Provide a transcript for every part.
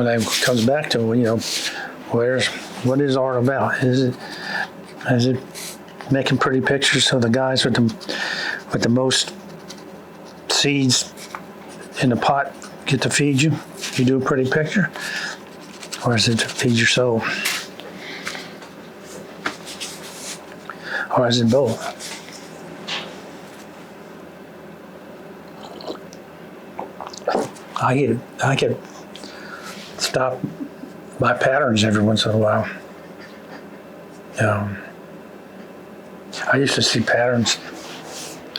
when it comes back to, what is art about? Is it making pretty pictures so the guys with the most seeds in the pot get to feed you? You do a pretty picture? Or is it to feed your soul? Or is it both? I get stopped by patterns every once in a while. I used to see patterns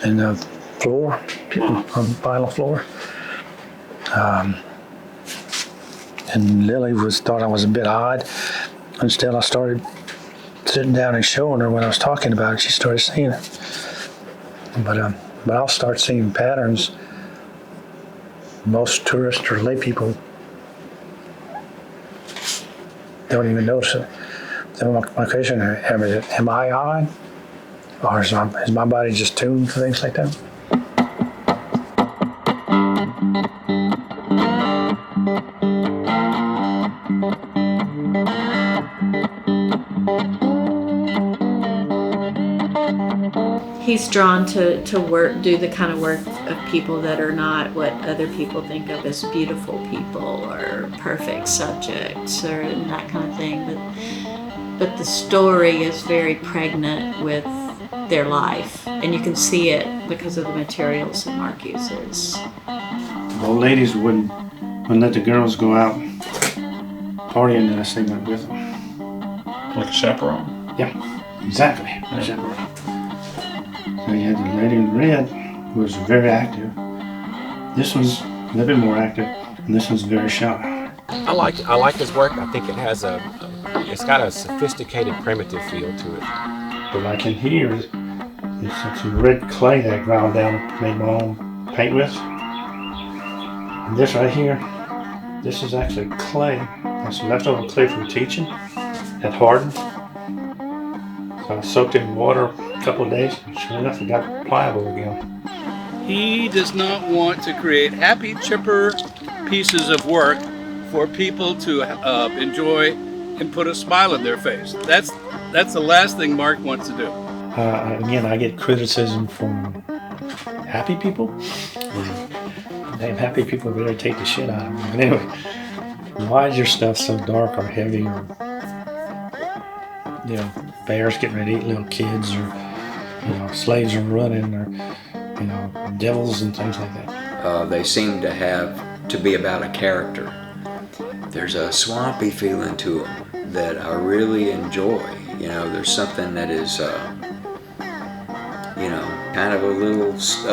in the floor, on the vinyl floor. And Lily thought I was a bit odd. Instead, I started sitting down and showing her when I was talking about it. She started seeing it. But I'll start seeing patterns. Most tourists or lay people don't even notice it. So my question, am I odd? Or is my body just tuned for things like that? He's drawn to do the kind of work of people that are not what other people think of as beautiful people or perfect subjects or that kind of thing. But the story is very pregnant with their life, and you can see it because of the materials that Mark uses. The old ladies wouldn't let the girls go out partying unless they went with them. Like a chaperone? Yeah, exactly. A chaperone. So you had the lady in red, who was very active. This one's a little bit more active, and this one's very shy. I like his work. I think it has it's got a sophisticated, primitive feel to it. But like in here, it's some red clay that I ground down and made my own paint with. And this right here, this is actually clay. That's leftover clay from teaching. That hardened. So I soaked it in water a couple of days, and sure enough, it got pliable again. He does not want to create happy, chipper pieces of work for people to enjoy and put a smile on their face. That's the last thing Mark wants to do. Again, I get criticism from happy people. Damn happy people really take the shit out of me. But anyway, why is your stuff so dark or heavy, or bears getting ready to eat little kids, or slaves are running, or devils and things like that? They seem to be about a character. There's a swampy feeling to them that I really enjoy. There's something that is, kind of a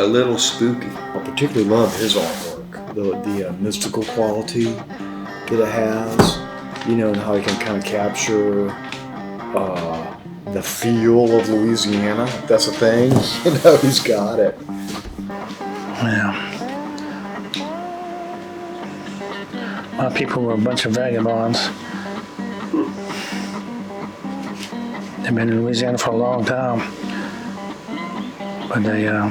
little spooky. I particularly love his artwork, the mystical quality that it has, and how he can kind of capture the feel of Louisiana. If that's a thing, he's got it. Yeah. My people were a bunch of vagabonds. They've been in Louisiana for a long time, but they were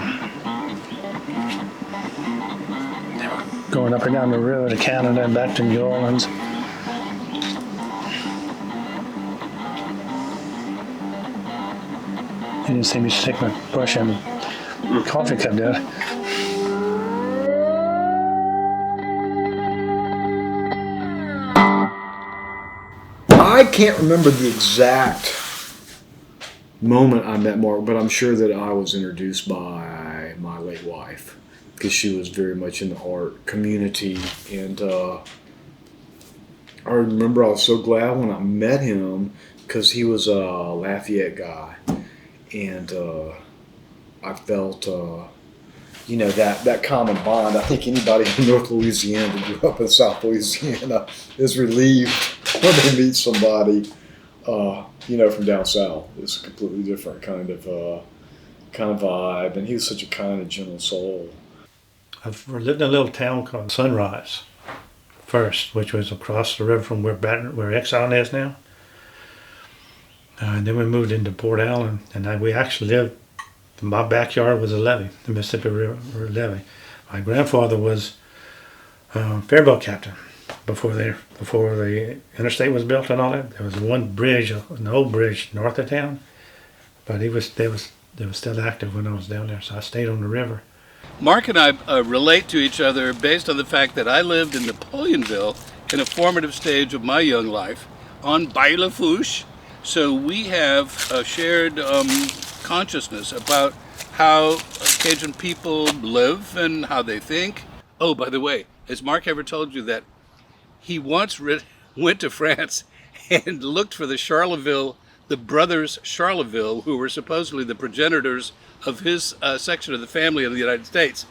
going up and down the river to Canada and back to New Orleans. You didn't see me stick my brush in the coffee cup, did I? I can't remember the exact moment I met Mark, but I'm sure that I was introduced by my late wife because she was very much in the art community, and I remember I was so glad when I met him because he was a Lafayette guy, and I felt that common bond. I think anybody in North Louisiana that grew up in South Louisiana is relieved when they meet somebody from down south. It's a completely different kind of vibe, and he was such a kind and gentle soul. I've lived in a little town called Sunrise first, which was across the river from where Exxon is now. And then we moved into Port Allen, and we actually lived. My backyard was a levee, the Mississippi River levee. My grandfather was a fairboat captain, before the interstate was built and all that. There was one bridge, an old bridge north of town, but they was still active when I was down there, so I stayed on the river. Mark and I relate to each other based on the fact that I lived in Napoleonville in a formative stage of my young life on Baie la Fouche. So we have a shared consciousness about how Cajun people live and how they think. Oh, by the way, has Mark ever told you that he once went to France and looked for the brothers Charleville, who were supposedly the progenitors of his section of the family in the United States,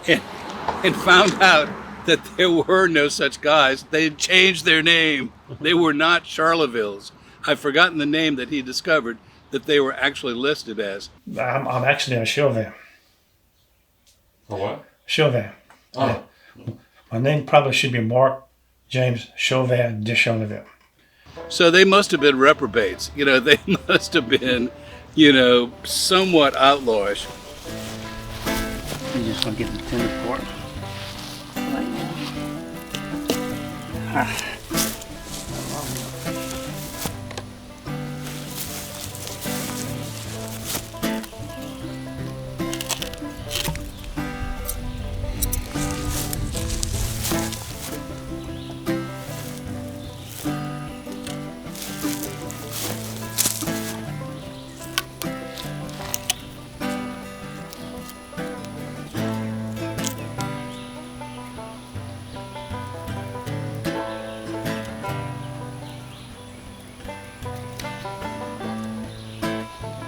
and found out that there were no such guys. They had changed their name. They were not Charlevilles. I've forgotten the name that he discovered that they were actually listed as. I'm actually a Chauvin. For what? Chauvin. Oh. Yeah. My name probably should be Mark James Chauvin de Charleville. So they must have been reprobates. They must have been, somewhat outlawish. You just want to get the tender part.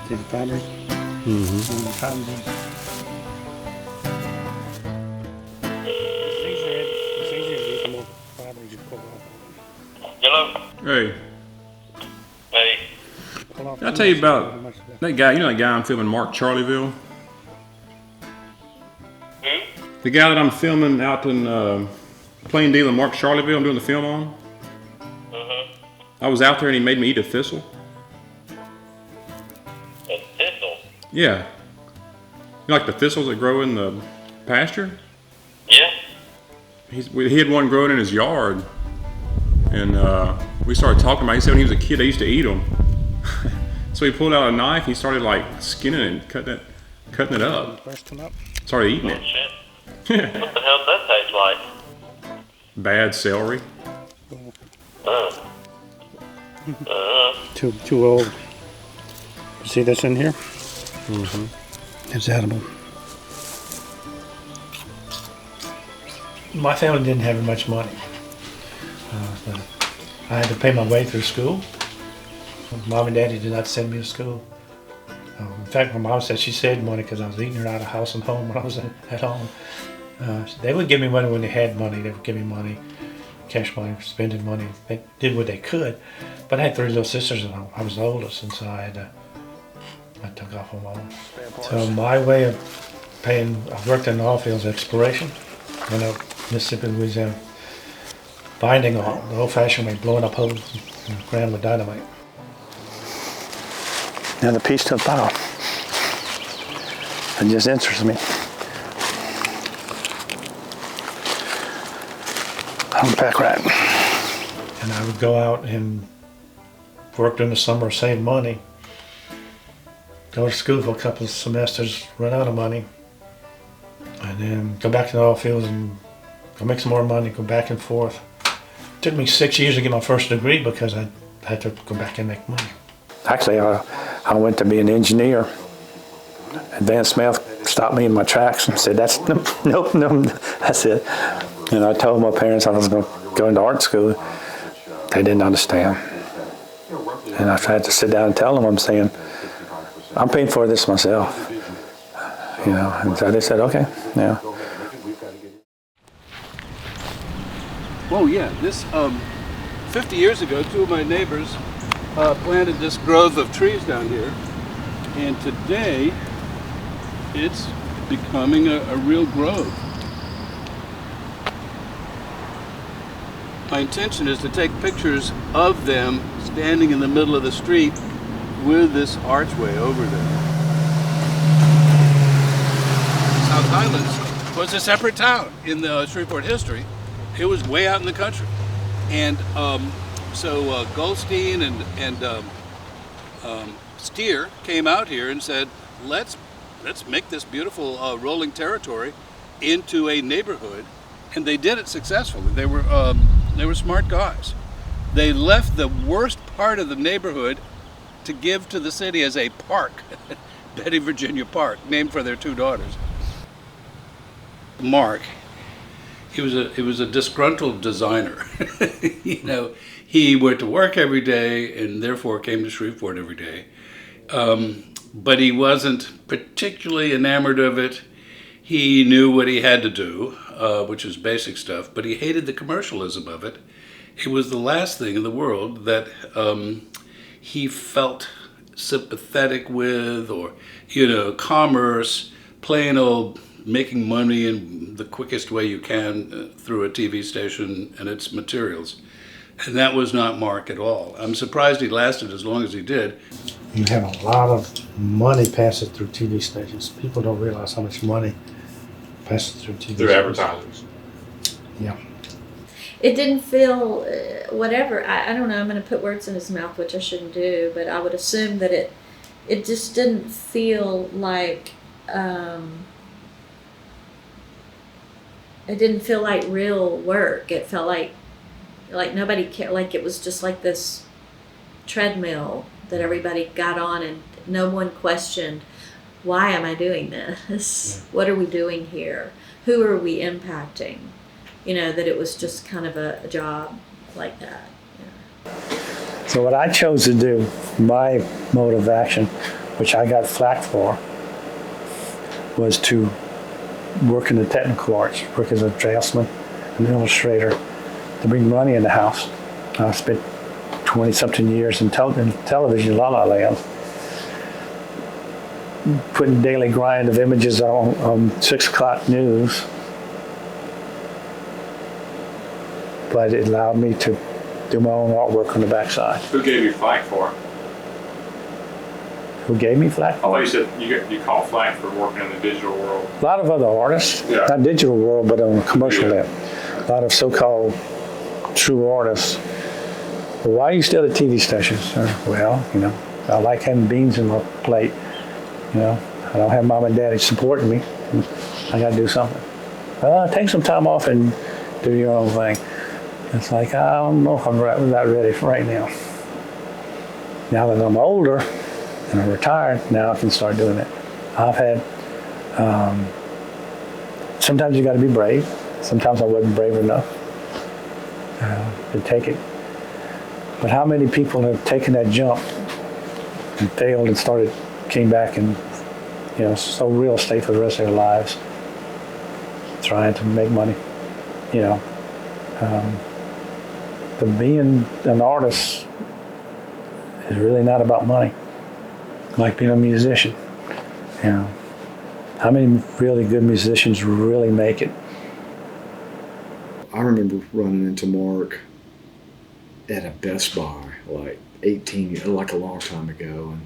See the fabric? Hello? Hey, Hey. can I tell you about that guy? You know that guy I'm filming, Mark Charleville? Who? The guy that I'm filming out in Plain Dealing, Mark Charleville, I'm doing the film on? I was out there and he made me eat a thistle. A thistle? Yeah. You know, like the thistles that grow in the pasture? Yeah? He had one growing in his yard. And we started talking about it. He said when he was a kid, they used to eat them. So he pulled out a knife. He started like skinning it and cutting it up. Started eating Oh, it. shit. What the hell does that taste like? Bad celery. Too old. See this in here? It's edible. My family didn't have much money. But I had to pay my way through school. Mom and Daddy did not send me to school. In fact, my mom said she saved money because I was eating her out of house and home when I was at home. They would give me money when they had money. They would give me money, cash money, spending money. They did what they could. But I had 3 little sisters and I was the oldest, and so I took off on my own. So my way of paying, I worked in the oil fields exploration. Went up Mississippi, Louisiana, finding oil, the old-fashioned way, blowing up holes and ground with dynamite. Now the piece to the pile. It just interests me. Humpback rat. And I would go out and work during the summer, save money, go to school for a couple of semesters, run out of money, and then go back to the oil fields and go make some more money, go back and forth. It took me 6 years to get my first degree because I had to go back and make money. Actually, I went to be an engineer. Advanced math stopped me in my tracks and said, nope, that's it. And I told my parents I was going to go into art school. They didn't understand. And I tried to sit down and tell them, I'm saying, I'm paying for this myself. And so they said, okay, yeah. Oh yeah, this 50 years ago, 2 of my neighbors planted this grove of trees down here, and today it's becoming a real grove. My intention is to take pictures of them standing in the middle of the street with this archway over there. South Highlands was a separate town in the Shreveport history. It was way out in the country. And so Goldstein and Steer came out here and said, let's make this beautiful rolling territory into a neighborhood, and they did it successfully. They were smart guys. They left the worst part of the neighborhood to give to the city as a park, Betty Virginia Park, named for their two daughters. Mark, he was a disgruntled designer. You know, he went to work every day and therefore came to Shreveport every day. But he wasn't particularly enamored of it. He knew what he had to do, which was basic stuff, but he hated the commercialism of it. It was the last thing in the world that he felt sympathetic with, or, you know, commerce, plain old making money in the quickest way you can through a TV station and its materials. And that was not Mark at all. I'm surprised he lasted as long as he did. You have a lot of money passing through TV stations. People don't realize how much money passes through TV Through stations. advertisers. Yeah. It didn't feel, whatever, I don't know, I'm going to put words in his mouth, which I shouldn't do, but I would assume that it just didn't feel like, it didn't feel like real work. It felt like nobody cared, like it was just like this treadmill that everybody got on and no one questioned, why am I doing this? What are we doing here? Who are we impacting? You know, that it was just kind of a job like that. Yeah. So what I chose to do, my mode of action, which I got flack for, was to work in the technical arts, work as a draftsman, an illustrator, to bring money in the house. I spent 20-something years in television, La La Land, putting daily grind of images on 6 o'clock news. But it allowed me to do my own artwork on the backside. Who gave you flack for it? Who gave me flack? I thought you said you call flack for working in the digital world. A lot of other artists, Yeah. not digital world, but on the commercial Yeah. end. A lot of so-called true artists. Well, why are you still at TV stations? Well, you know, I like having beans in my plate. You know, I don't have mom and daddy supporting me. I got to do something. Take some time off and do your own thing. It's like, I don't know if I'm not ready for right now. Now that I'm older and I'm retired, now I can start doing it. I've had, sometimes you got to be brave. Sometimes I wasn't brave enough to take it. But how many people have taken that jump and failed and came back and, you know, sold real estate for the rest of their lives, trying to make money, you know. But being an artist is really not about money. Like being a musician, you know. How many really good musicians really make it? I remember running into Mark at a Best Buy, like a long time ago, and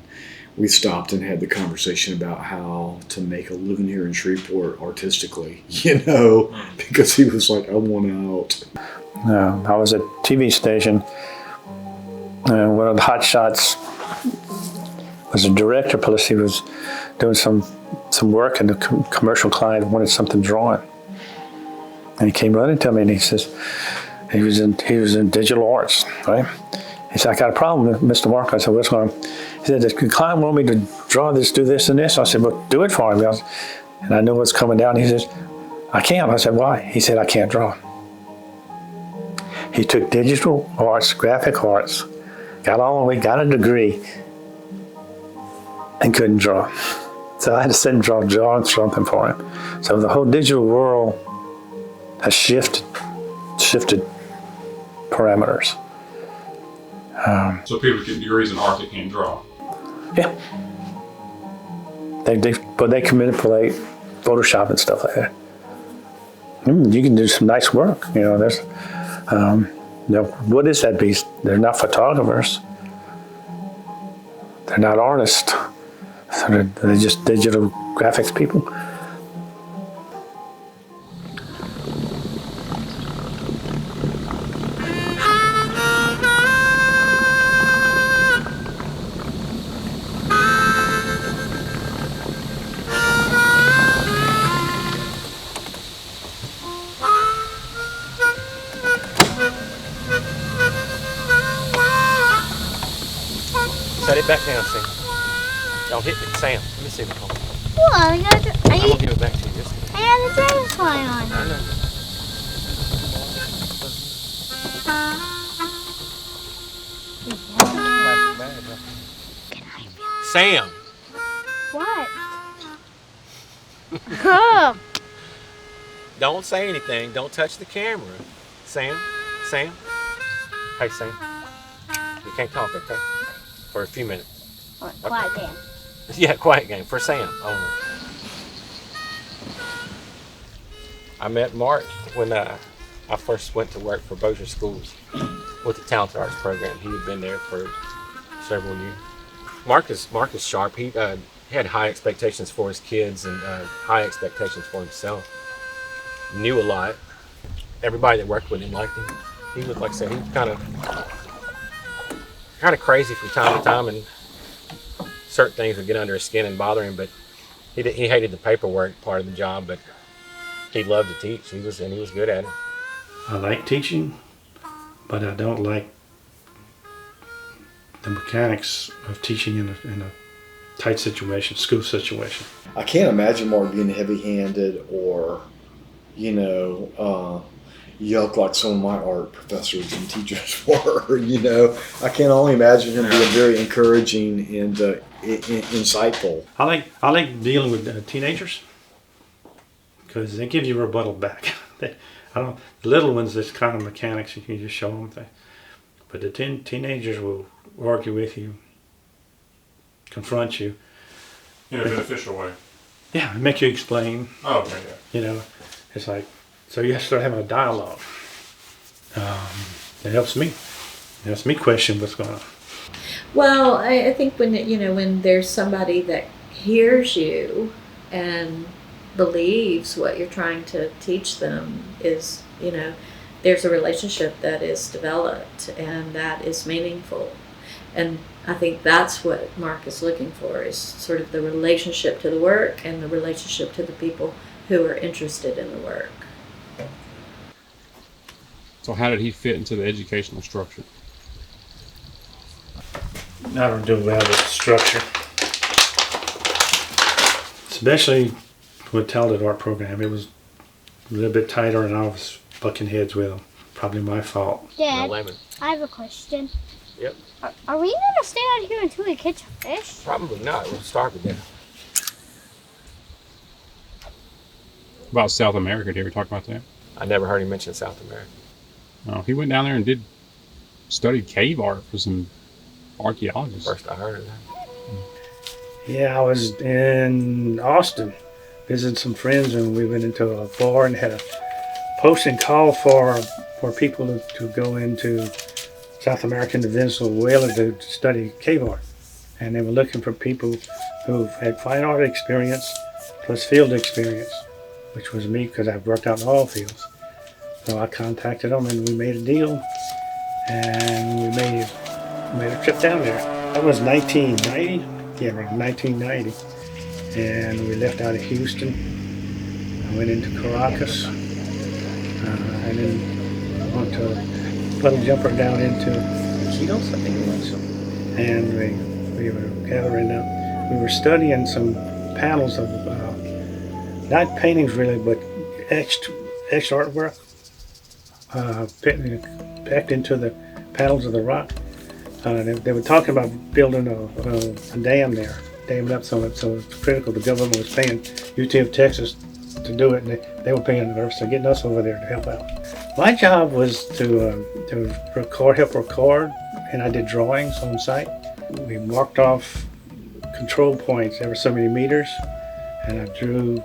we stopped and had the conversation about how to make a living here in Shreveport artistically, you know, because he was like, I want out. I was at a TV station, and one of the hot shots was a director, plus he was doing some work, and the commercial client wanted something drawn. And he came running to me, and he says, he was in digital arts, right? He said, I got a problem with Mr. Mark. I said, what's going on? He said, the client wanted me to draw this, do this, and this. I said, well, do it for him. And I knew what's coming down. He says, I can't. I said, why? He said, I can't draw. He took digital arts, graphic arts, got all the way, got a degree, and couldn't draw. So I had to sit and draw something for him. So the whole digital world has shifted parameters. So people get degrees in art that can't draw. Yeah. They can manipulate Photoshop and stuff like that. You can do some nice work. You know, there's, what is that beast? They're not photographers. They're not artists. So they're just digital graphics people. Set it back down, Sam. Don't hit me, Sam. Let me see the phone. What? I'm gonna give it back to you. I have the dragonfly on. I know. Sam. What? Oh. Don't say anything. Don't touch the camera. Sam. Sam. Hey, Sam. You can't talk, okay? For a few minutes. What? Quiet game. Yeah, quiet game. For Sam only. I met Mark when I first went to work for Bossier Schools with the Talented Arts program. He had been there for several years. Mark is sharp. He had high expectations for his kids and high expectations for himself. Knew a lot. Everybody that worked with him liked him. He was, like I said, he was kind of crazy from time to time, and certain things would get under his skin and bother him. But he hated the paperwork part of the job, but he loved to teach. He was good at it. I like teaching, but I don't like the mechanics of teaching in a tight situation, school situation. I can't imagine Mark being heavy-handed or, yuck like some of my art professors and teachers were. I can only imagine him being very encouraging and insightful. I like dealing with teenagers because they give you a rebuttal back. The little ones, there's kind of mechanics, you can just show them things. But the teenagers will argue with you, confront you. In a beneficial way. Yeah, make you explain. Oh, okay, yeah. It's like, so you have to start having a dialogue. It helps me. It helps me question what's going on. Well, I think when there's somebody that hears you and believes what you're trying to teach them is, there's a relationship that is developed and that is meaningful. And I think that's what Mark is looking for, is sort of the relationship to the work and the relationship to the people who are interested in the work. So how did he fit into the educational structure? I don't do well with structure. Especially with Talented Art program. It was a little bit tighter and I was bucking heads with him. Probably my fault. Dad, No lemon. I have a question. Yep. Are we going to stay out here until we catch a fish? Probably not. We'll starve to death. About South America, did you ever talk about that? I never heard him mention South America. Oh, he went down there and studied cave art for some archaeologists. First I heard of that. Yeah, I was in Austin visiting some friends and we went into a bar and had a posting call for people to go into South America and Venezuela to study cave art. And they were looking for people who had fine art experience plus field experience, which was me because I've worked out in all fields. So I contacted them and we made a deal and we made a trip down there. That was 1990. Yeah, around 1990. And we left out of Houston. I went into Caracas. And then went to Puddle Jumper down into Iquitos, I think it was. And we were gathering up. We were studying some panels of, not paintings really, but etched artwork. Packed into the panels of the rock. They were talking about building a dam there, damming up some of it, so it's critical. The government was paying UT of Texas to do it, and they were paying the so getting us over there to help out. My job was to help record, and I did drawings on site. We marked off control points every so many meters, and I drew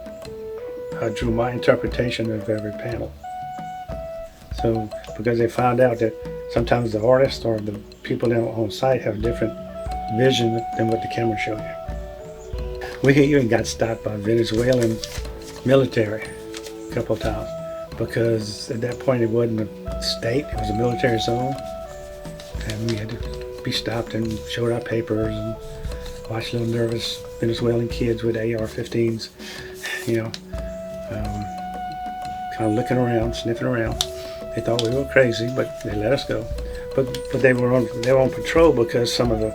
my interpretation of every panel. So, because they found out that sometimes the artist or the people on site have a different vision than what the camera showed you. We even got stopped by Venezuelan military a couple of times because at that point it wasn't a state, it was a military zone. And we had to be stopped and showed our papers and watched little nervous Venezuelan kids with AR-15s, kind of looking around, sniffing around. They thought we were crazy, but they let us go. But they were on patrol because some of the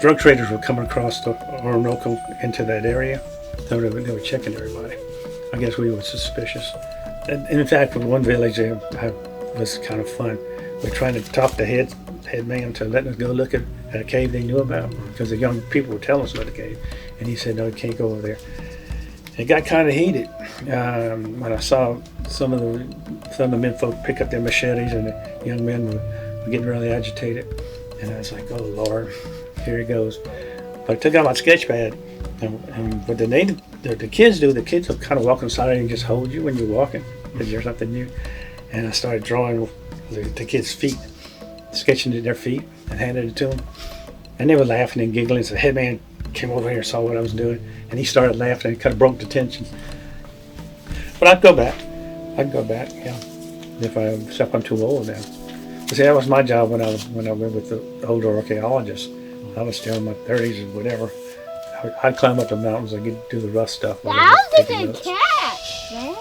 drug traders were coming across the Orinoco into that area. So they were checking everybody. I guess we were suspicious. And in fact, in one village, it was kind of fun. We're trying to talk the head man to let us go look at a cave they knew about, because the young people would tell us about the cave. And he said, no, you can't go over there. It got kind of heated when I saw some of the men folk pick up their machetes, and the young men were getting really agitated. And I was like, oh Lord, here he goes. But I took out my sketch pad, and what the kids do, the kids will kind of walk inside and just hold you when you're walking, because there's something new. And I started drawing the kids' feet, sketching their feet, and handed it to them. And they were laughing and giggling. So the head man came over here and saw what I was doing, and he started laughing and kind of broke the tension. But I'd go back, yeah, except I'm too old now. But see, that was my job when I went with the older archaeologists. I was still in my 30s or whatever. I'd climb up the mountains and do the rough stuff. That was a good catch, man.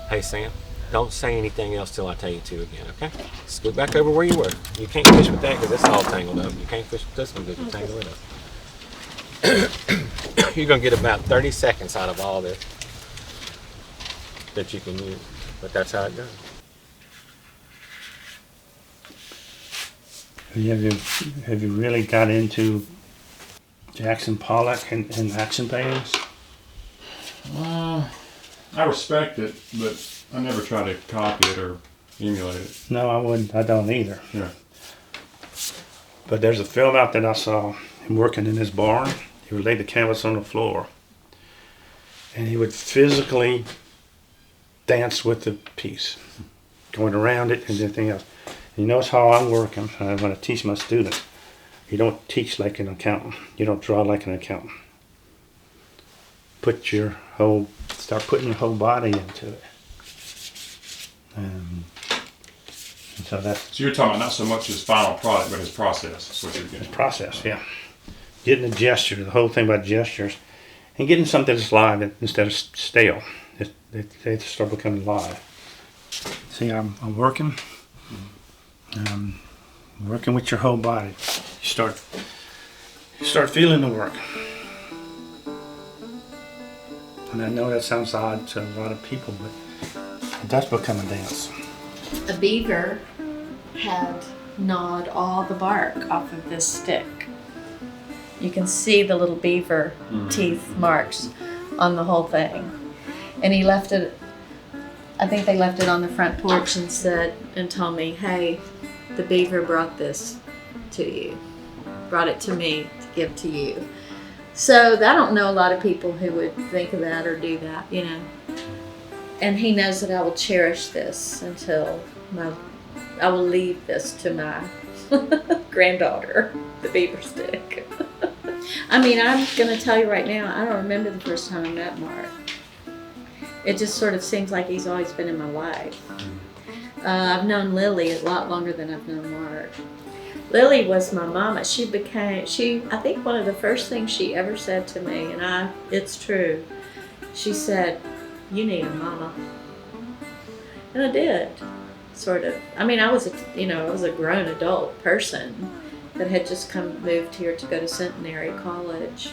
Hey, Sam, don't say anything else till I tell you to again, okay? Scoot back over where you were. You can't fish with that because it's all tangled up. You can't fish with this one because you tangled it up. You're going to get about 30 seconds out of all this that you can use, but that's how it goes. Have you really got into Jackson Pollock and action paintings? I respect it, but I never try to copy it or emulate it. No, I wouldn't. I don't either. Yeah. But there's a film out that I saw him working in his barn. He would lay the canvas on the floor, and he would physically dance with the piece, going around it and everything else. And you notice how I'm working when I teach my students. You don't teach like an accountant. You don't draw like an accountant. Start putting your whole body into it. So you're talking about not so much his final product, but his process. That's what you're getting. His process, yeah. Getting the gesture, the whole thing about gestures, and getting something that's live instead of stale. They start becoming live. See, I'm working. Working with your whole body. You start feeling the work. And I know that sounds odd to a lot of people, but it does become a dance. A beaver had gnawed all the bark off of this stick. You can see the little beaver teeth marks on the whole thing. And he left it, I think they left it on the front porch and told me, hey, the beaver brought this to you, brought it to me to give to you. So I don't know a lot of people who would think of that or do that, you know. And he knows that I will cherish this until I will leave this to my granddaughter, the beaver stick. I mean, I'm going to tell you right now, I don't remember the first time I met Mark. It just sort of seems like he's always been in my life. I've known Lily a lot longer than I've known Mark. Lily was my mama. I think one of the first things she ever said to me, and it's true, she said, you need a mama. And I did, sort of. I mean, I was a grown adult person that had just moved here to go to Centenary College.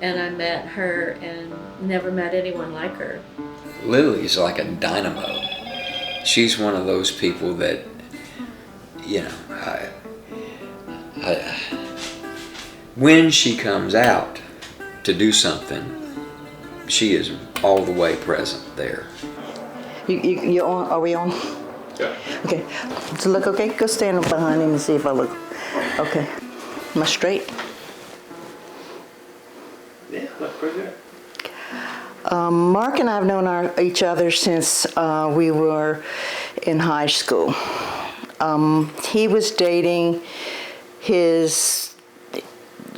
And I met her and never met anyone like her. Lily's like a dynamo. She's one of those people that, you know, when she comes out to do something, she is all the way present there. You on? Are we on? Yeah. Okay. So look, okay? Go stand up behind him and see if I look. Okay. Am I straight? Yeah, look pretty good. Mark and I have known each other since we were in high school. He was dating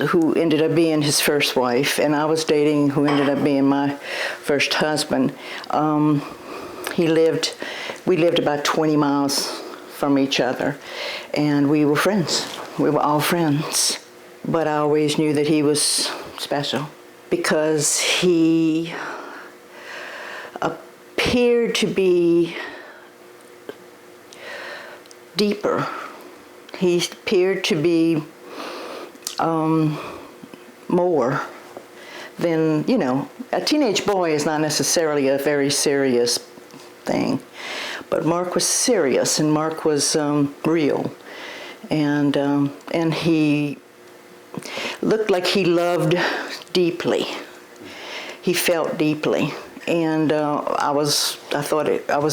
who ended up being his first wife, and I was dating who ended up being my first husband. We lived about 20 miles from each other, and we were friends. We were all friends. But I always knew that he was special because he appeared to be deeper. He appeared to be more than, a teenage boy is not necessarily a very serious thing. But Mark was serious, and Mark was real. And he looked like he loved deeply. He felt deeply. And I was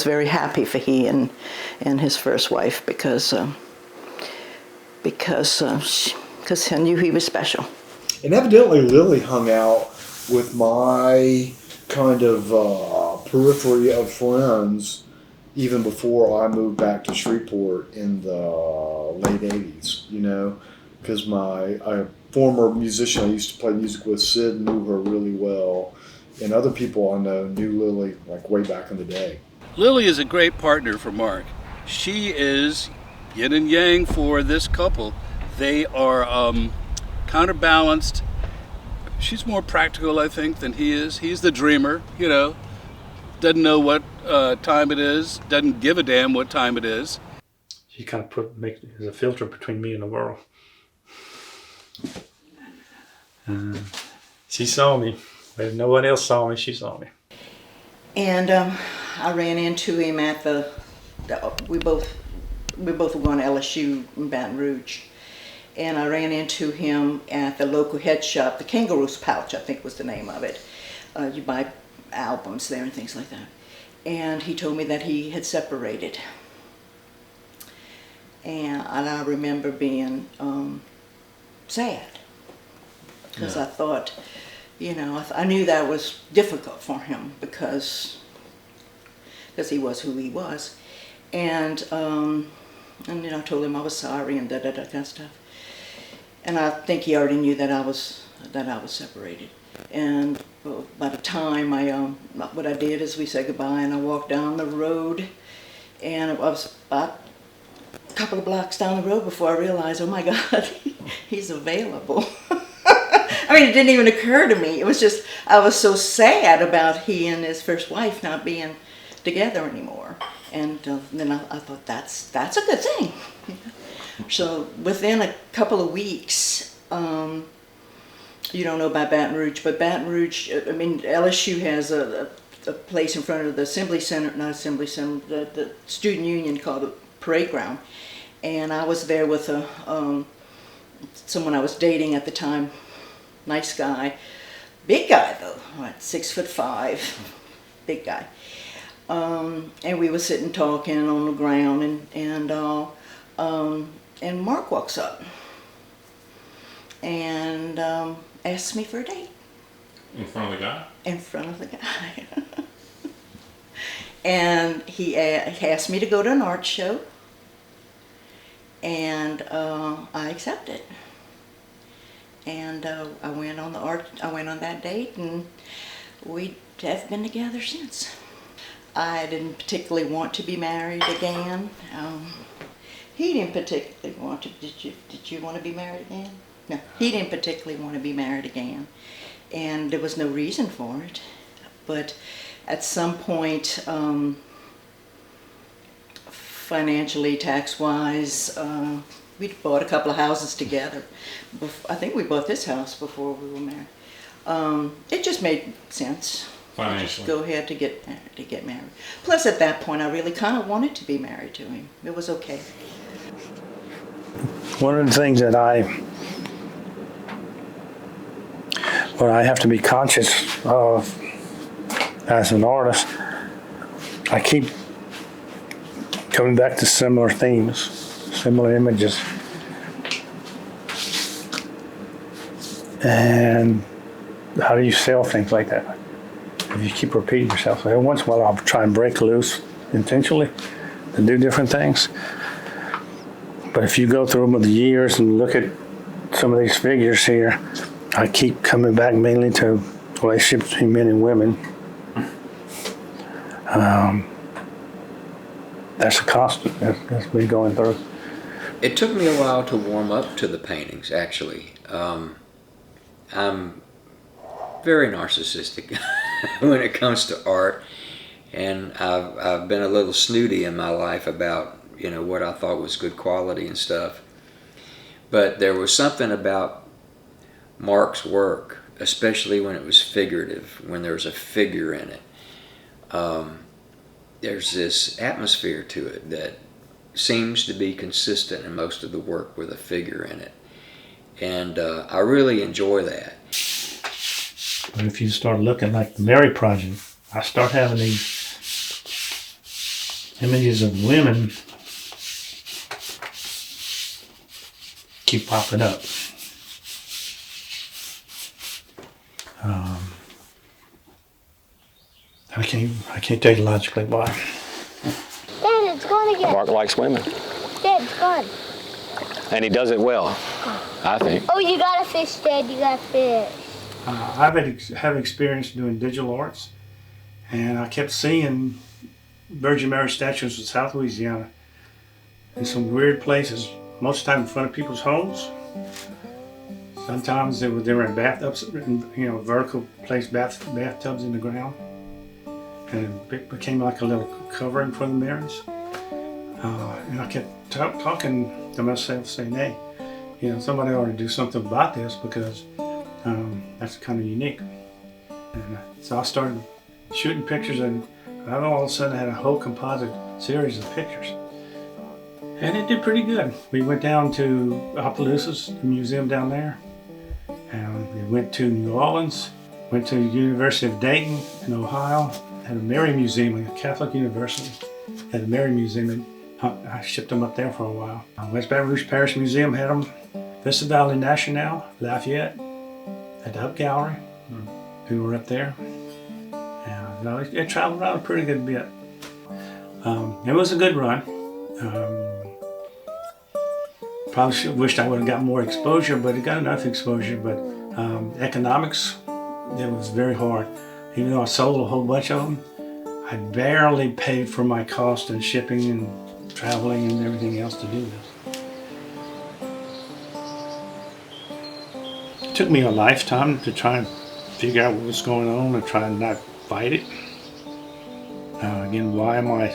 very happy for he and his first wife because I knew he was special. And evidently Lily hung out with my kind of periphery of friends even before I moved back to Shreveport in the late 80s, because a former musician I used to play music with, Sid, knew her really well. And other people I know knew Lily like way back in the day. Lily is a great partner for Mark. She is yin and yang for this couple. They are counterbalanced. She's more practical, I think, than he is. He's the dreamer, doesn't know what time it is, doesn't give a damn what time it is. She kind of makes as a filter between me and the world. She saw me. But no one else saw me, she saw me. And I ran into him at we both were going to LSU in Baton Rouge. And I ran into him at the local head shop, the Kangaroo's Pouch, I think was the name of it. You buy albums there and things like that. And he told me that he had separated. And I remember being sad. Because I thought, I knew that was difficult for him because he was who he was. And I told him I was sorry and that kind of stuff. And I think he already knew that I was separated. And by the time what I did is we said goodbye, and I walked down the road, and I was about a couple of blocks down the road before I realized, oh my God, he's available. I mean, it didn't even occur to me. It was just, I was so sad about he and his first wife not being together anymore. And then I thought, that's a good thing. So within a couple of weeks, you don't know about Baton Rouge, but Baton Rouge, LSU has a place in front of the the student union called the Parade Ground. And I was there with someone I was dating at the time. Nice guy, big guy though, 6'5", big guy. And we were sitting talking on the ground, and Mark walks up and asks me for a date. In front of the guy? In front of the guy. And he asked me to go to an art show, and I accepted. And I went on that date, and we have been together since. I didn't particularly want to be married again. He didn't particularly want to. Did you want to be married again? No, he didn't particularly want to be married again, and there was no reason for it. But at some point, financially, tax-wise, we bought a couple of houses together. I think we bought this house before we were married. It just made sense. Financially. Go ahead to get married. Plus, at that point, I really kind of wanted to be married to him. It was okay. One of the things that I have to be conscious of as an artist, I keep coming back to similar themes, similar images. And how do you sell things like that? If you keep repeating yourself, every once in a while I'll try and break loose intentionally to do different things. But if you go through them with the years and look at some of these figures here, I keep coming back mainly to relationships between men and women. That's a constant. That's me going through. It took me a while to warm up to the paintings, actually. I'm very narcissistic when it comes to art, and I've been a little snooty in my life about what I thought was good quality and stuff. But there was something about Mark's work, especially when it was figurative, when there was a figure in it. There's this atmosphere to it that seems to be consistent in most of the work with a figure in it. And I really enjoy that. But if you start looking like the Mary Project, I start having these images of women keep popping up. I can't tell you logically why. Dad, it's gone again. Mark likes women, Dad, it's gone. and he does it well, I think. Oh, you got a fish, Dad. You got a fish. I've have experience doing digital arts, and I kept seeing Virgin Mary statues in South Louisiana in some weird places, most of the time in front of people's homes. Sometimes they were in bathtubs, vertical placed bathtubs in the ground, and it became like a little covering for the Marys. And I kept talking to myself, saying, "Hey, somebody ought to do something about this because that's kind of unique." And so I started shooting pictures, and all of a sudden I had a whole composite series of pictures. And it did pretty good. We went down to Opelousas, the museum down there. And we went to New Orleans, went to the University of Dayton in Ohio, had a Mary Museum, a Catholic university, had a Mary Museum, and I shipped them up there for a while. West Baton Rouge Parish Museum had them. Vista Valley National, Lafayette, at the Up Gallery, who were up there. And it traveled around a pretty good bit. It was a good run. Probably wished I would have got more exposure, but it got enough exposure. But economics, it was very hard. Even though I sold a whole bunch of them, I barely paid for my cost and shipping and traveling and everything else to do this. It took me a lifetime to try and figure out what was going on and try and not fight it. Again, why am I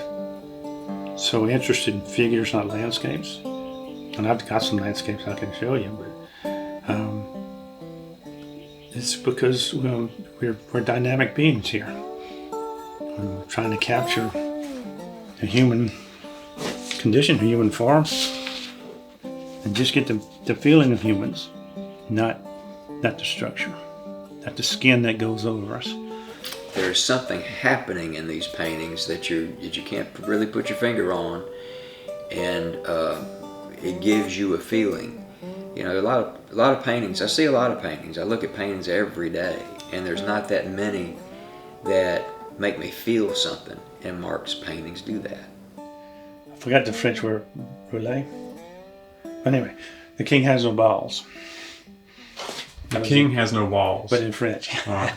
so interested in figures, not landscapes? And I've got some landscapes I can show you, but it's because we're dynamic beings here. We're trying to capture the human condition, the human form, and just get the feeling of humans, not the structure, not the skin that goes over us. There's something happening in these paintings that you can't really put your finger on, and it gives you a feeling. A lot of paintings. I see a lot of paintings. I look at paintings every day, and there's not that many that make me feel something. And Mark's paintings do that. I forgot the French word "rouler." But anyway, the king has no balls. The king has no balls. But in French,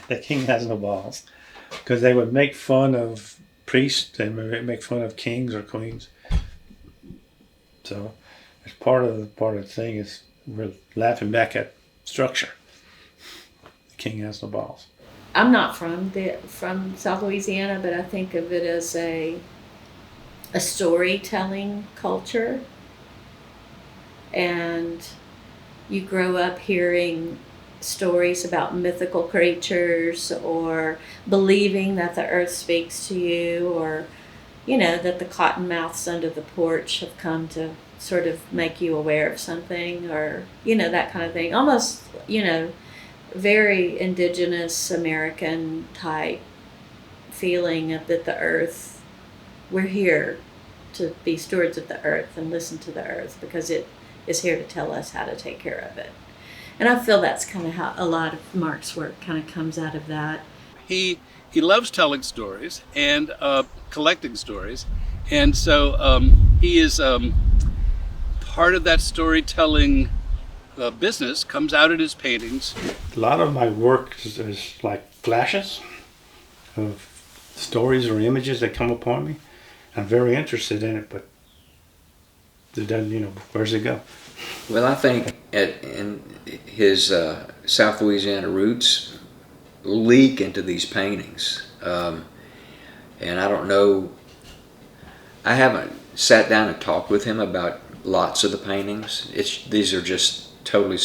the king has no balls, because they would make fun of priests. They would make fun of kings or queens. So, it's part of the thing is we're laughing back at structure. The king has no balls. I'm not from South Louisiana, but I think of it as a storytelling culture, and you grow up hearing stories about mythical creatures, or believing that the earth speaks to you, or that the cottonmouths under the porch have come to sort of make you aware of something, or that kind of thing. Almost very indigenous American type feeling of that the earth, we're here to be stewards of the earth and listen to the earth because it is here to tell us how to take care of it. And I feel that's kind of how a lot of Mark's work kind of comes out of that. He loves telling stories and collecting stories, and so he is part of that storytelling business comes out in his paintings. A lot of my work is like flashes of stories or images that come upon me. I'm very interested in it, but it doesn't, where's it go? Well, I think in his South Louisiana roots leak into these paintings. And I don't know, I haven't sat down and talked with him about lots of the paintings. These are just totally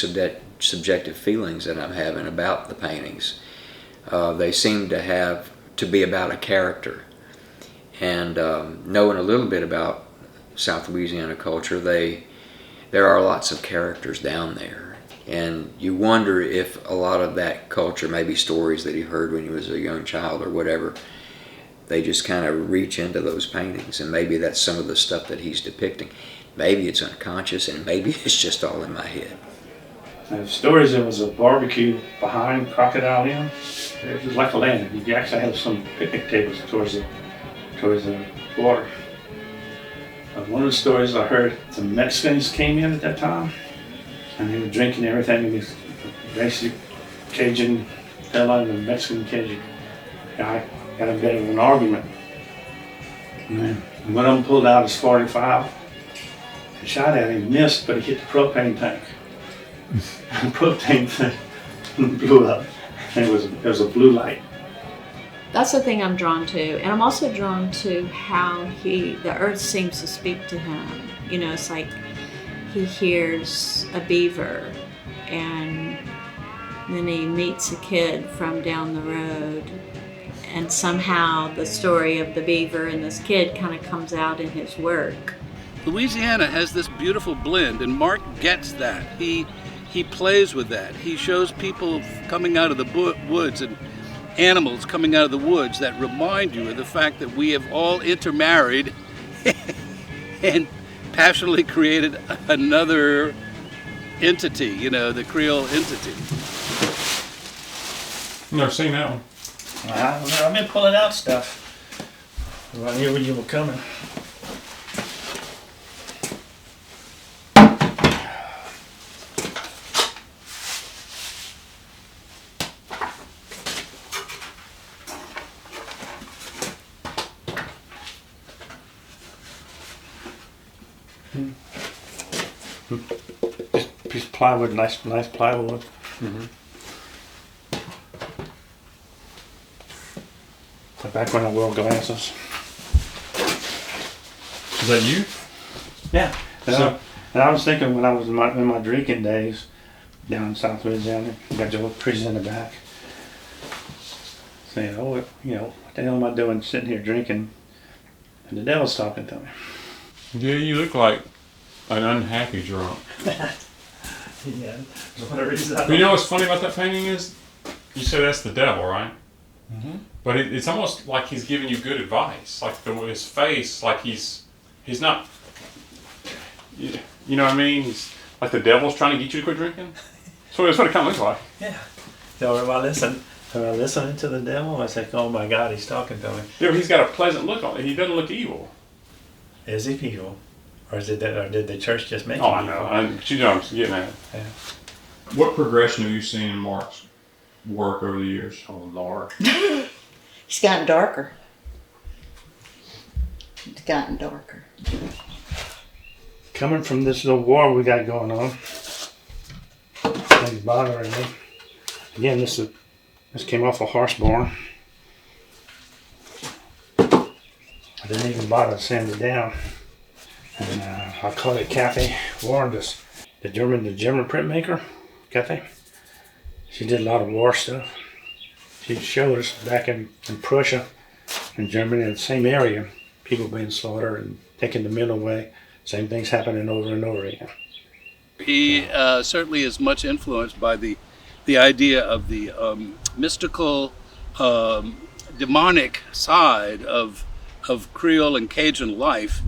subjective feelings that I'm having about the paintings. They seem to be about a character. And knowing a little bit about South Louisiana culture, there are lots of characters down there. And you wonder if a lot of that culture, maybe stories that he heard when he was a young child or whatever, they just kind of reach into those paintings, and maybe that's some of the stuff that he's depicting. Maybe it's unconscious, and maybe it's just all in my head. The stories, there was a barbecue behind Crocodile Inn. It was like a landing. You actually had some picnic tables towards the water. One of the stories I heard, the Mexicans came in at that time, and they were drinking everything, and this basic Cajun fella and the Mexican Cajun guy got a bit of an argument. And then one of them pulled out his .45 and shot at him, missed, but he hit the propane tank. And the propane tank blew up. And it was a blue light. That's the thing I'm drawn to. And I'm also drawn to how the earth seems to speak to him. You know, it's like he hears a beaver, and then he meets a kid from down the road, and somehow the story of the beaver and this kid kind of comes out in his work. Louisiana has this beautiful blend, and Mark gets that. He plays with that. He shows people coming out of the woods and animals coming out of the woods that remind you of the fact that we have all intermarried and passionately created another entity, you know, the Creole entity. Never seen that one. I've been pulling out stuff. I knew when you were coming. Piece of plywood, nice plywood. Mm-hmm. Back when I wore glasses. Is that you? Yeah. And I was thinking when I was in my drinking days down in South Louisiana, got your little trees in the back, saying, "Oh, you know, what the hell am I doing sitting here drinking?" And the devil's talking to me. Yeah, you look like an unhappy drunk. Yeah. For whatever reason. But you know what's funny about that painting is, you said that's the devil, right? Mm-hmm. But it's almost like he's giving you good advice. Like his face, like he's not. You know what I mean? He's like the devil's trying to get you to quit drinking. So that's what it kind of looks like. Yeah. So am I listening to the devil? I think, oh my God, he's talking to me. Yeah, but he's got a pleasant look on it. He doesn't look evil. Is he evil? Or did the church just make him I evil? know. But you know what I'm getting at. Yeah. What progression have you seen in Mark's work over the years? Oh Lord. He's gotten darker. It's gotten darker. Coming from this little war we got going on, things bothering me. Again, this came off a horseborn. I didn't even bother to sand it down. And I call it Kathy warned us. The German printmaker, Kathy. She did a lot of war stuff. She showed us back in Prussia and Germany, in the same area, people being slaughtered and taking the men away. Same things happening over and over again. He certainly is much influenced by the idea of the mystical, demonic side of Creole and Cajun life.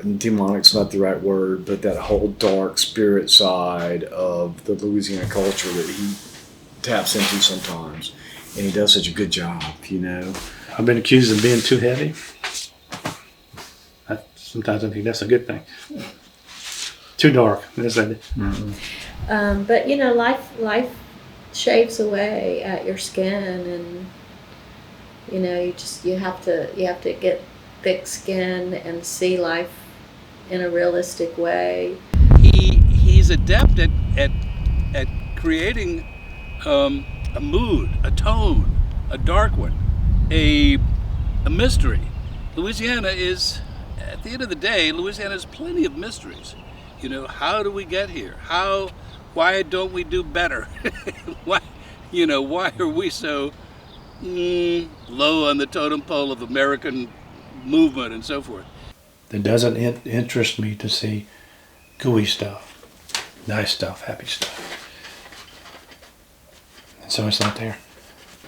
Demonic's not the right word, but that whole dark spirit side of the Louisiana culture that he taps into sometimes. And he does such a good job, you know. I've been accused of being too heavy. Sometimes I think that's a good thing. Too dark. But you know, life shaves away at your skin, and you know, you have to get thick skin and see life in a realistic way. He's adept at creating a mood, a tone, a dark one, a mystery. Louisiana is, at the end of the day, Louisiana has plenty of mysteries. You know, how do we get here? why don't we do better? Why are we so low on the totem pole of American movement and so forth? It doesn't interest me to see gooey stuff, nice stuff, happy stuff. And so it's not there.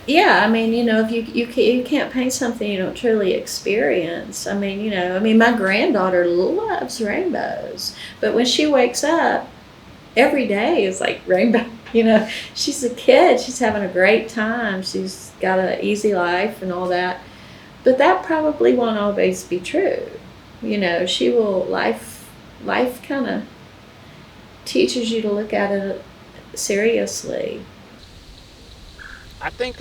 Yeah, I mean, if you can't paint something you don't truly experience. I mean, my granddaughter loves rainbows, but when she wakes up, every day is like rainbow. She's a kid. She's having a great time. She's got an easy life and all that. But that probably won't always be true. She will, life kind of teaches you to look at it seriously. I think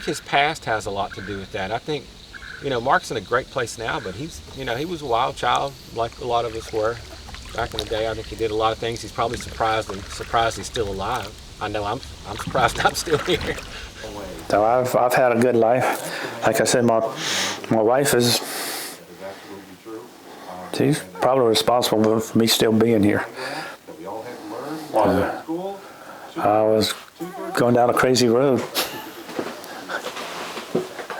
his past has a lot to do with that. I think, Mark's in a great place now, but he was a wild child like a lot of us were back in the day. I think he did a lot of things. He's probably surprised he's still alive. I know I'm surprised I'm still here. So I've had a good life. Like I said, my wife she's probably responsible for me still being here. I was going down a crazy road.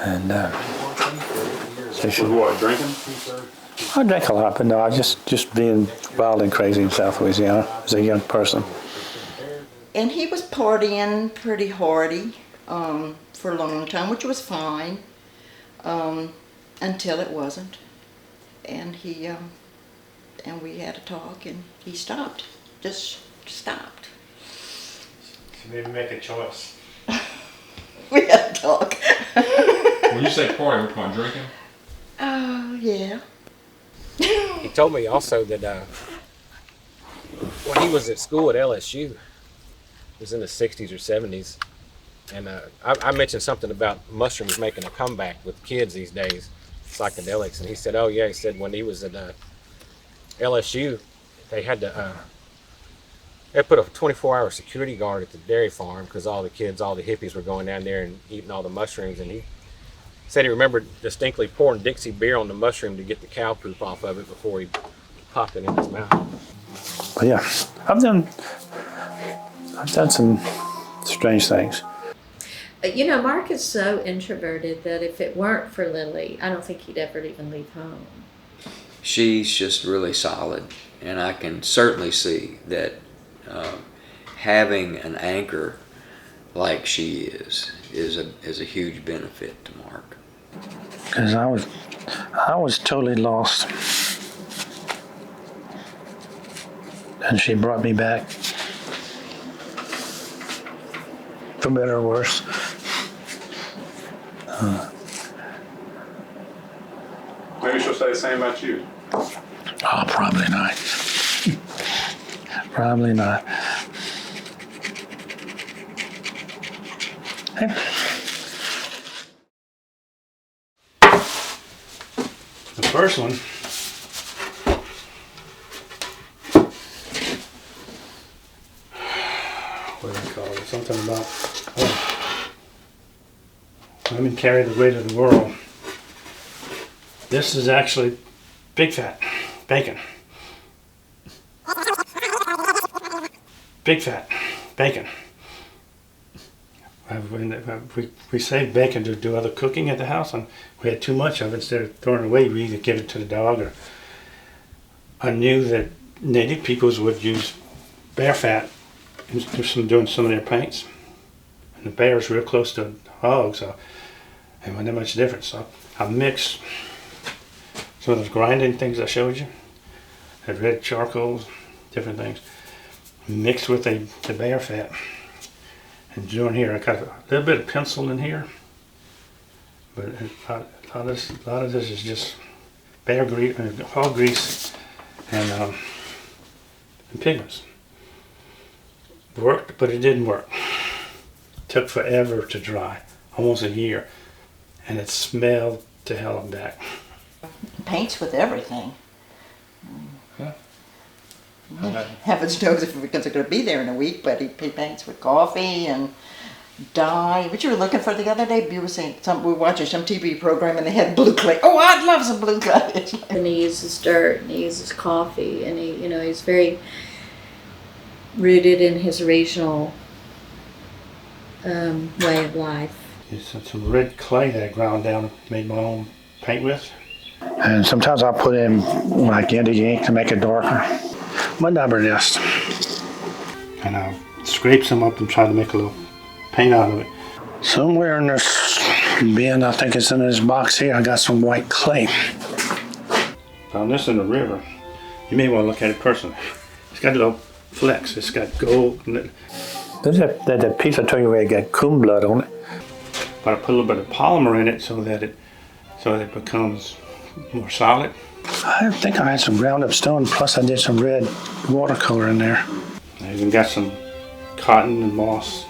And What, drinking? I drank a lot, but no, I just being wild and crazy in South Louisiana as a young person. And he was partying pretty hardy for a long time, which was fine, until it wasn't. And and we had a talk, and he stopped, just stopped. So maybe make a choice. We had a talk. When you say party, we're talking about drinking? Oh, yeah. He told me also that when he was at school at LSU, it was in the 60s or 70s, and I mentioned something about mushrooms making a comeback with kids these days, psychedelics, and he said, oh yeah, he said when he was at LSU, they had to they put a 24-hour security guard at the dairy farm because all the hippies were going down there and eating all the mushrooms, and he said he remembered distinctly pouring Dixie beer on the mushroom to get the cow poop off of it before he popped it in his mouth. But yeah, I've done some strange things. Mark is so introverted that if it weren't for Lily, I don't think he'd ever even leave home. She's just really solid, and I can certainly see that having an anchor like she is a huge benefit to Mark. Because I was totally lost, and she brought me back, for better or worse. Maybe she'll say the same about you. Oh, probably not. Probably not. Hey. The first one, what do I call it? Something about women carry the weight of the world. This is actually big fat bacon. Big fat bacon. We saved bacon to do other cooking at the house, and we had too much of it. Instead of throwing it away, we either give it to the dog, or I knew that native peoples would use bear fat in doing some of their paints. And the bear's real close to hogs, so it wasn't that much difference. So I mixed some of those grinding things I showed you, the red charcoals, different things, mixed with the bear fat. And doing here, I got a little bit of pencil in here, but a lot of this is just bear grease, hog grease, and pigments. Worked, but it didn't work. Took forever to dry, almost a year, and it smelled to hell and back. Paints with everything. Yeah. Heavens knows if it's going to be there in a week, but he paints with coffee and dye. What you were looking for the other day? You were saying we were watching some TV program and they had blue clay. Oh, I'd love some blue clay. And he uses dirt and he uses coffee, and he's very rooted in his regional way of life. It's some red clay that I ground down, made my own paint with. And sometimes I'll put in like Indian ink to make it darker. What number is this? And I'll scrape some up and try to make a little paint out of it. Somewhere in this bin, I think it's in this box here, I got some white clay. Found this in the river. You may want to look at it personally. It's got little flecks. It's got gold. There's that piece I told you where it got coon blood on it. But I put a little bit of polymer in it so that it becomes more solid. I think I had some ground up stone, plus I did some red watercolor in there. I even got some cotton and moss.